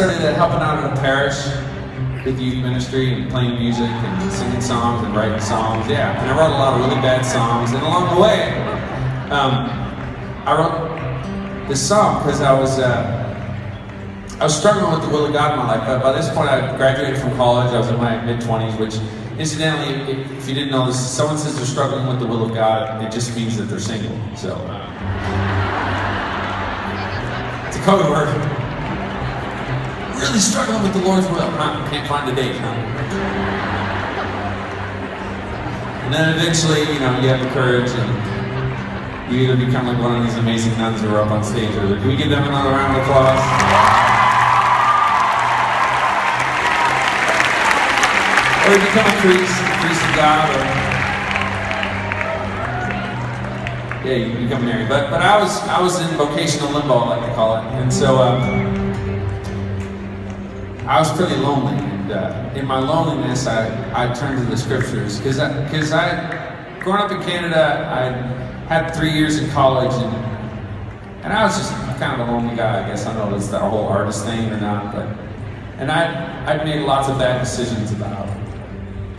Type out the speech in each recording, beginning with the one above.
Started helping out in the parish with youth ministry and playing music and singing songs and writing songs. Yeah, and I wrote a lot of really bad songs. And along the way, I wrote this song because I was struggling with the will of God in my life. But by this point, I graduated from college. I was in my mid-20s, which, incidentally, if you didn't know this, someone says they're struggling with the will of God, it just means that they're single. So, it's a code word. Really struggling with the Lord's will, huh? Can't find a date, huh? And then eventually, you know, you have the courage and you either become like one of these amazing nuns who are up on stage, or can we give them another round of applause? Or you become a priest of God, or yeah, you become married. But I was in vocational limbo, I like to call it, and so I was pretty lonely, and in my loneliness, I turned to the scriptures, because growing up in Canada, I had 3 years in college, and I was just kind of a lonely guy, I guess. I don't know if it's that whole artist thing or not, and I'd made lots of bad decisions about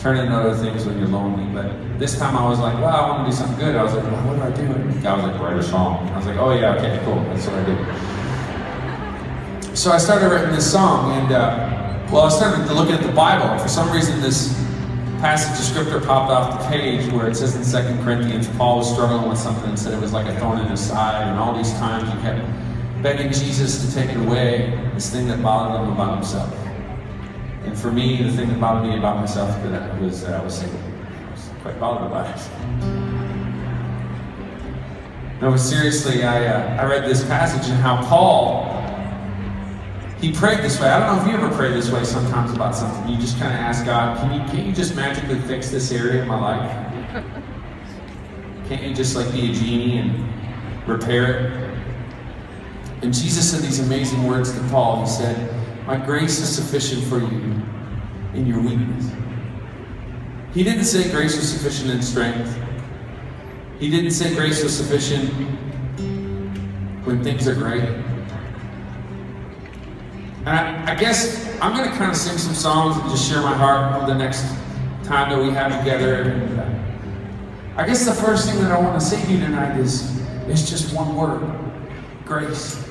turning to other things when you're lonely, but this time I was like, well, I want to do something good. I was like, well, what do I do? And God was like, write a song. I was like, oh yeah, okay, cool, that's what I do. So I started writing this song, and well, I started looking at the Bible, and for some reason this passage of scripture popped off the page where it says in 2 Corinthians, Paul was struggling with something and said it was like a thorn in his side, and all these times he kept begging Jesus to take it away, this thing that bothered him about himself. And for me, the thing that bothered me about myself was that I was single. I was quite bothered about it. No, but seriously, I read this passage and how Paul, he prayed this way. I don't know if you ever pray this way sometimes about something. You just kind of ask God, can't you just magically fix this area of my life? Can't you just like be a genie and repair it? And Jesus said these amazing words to Paul. He said, my grace is sufficient for you in your weakness. He didn't say grace was sufficient in strength. He didn't say grace was sufficient when things are great. And I guess I'm going to kind of sing some songs and just share my heart over the next time that we have together. And I guess the first thing that I want to say to you tonight is just one word: grace.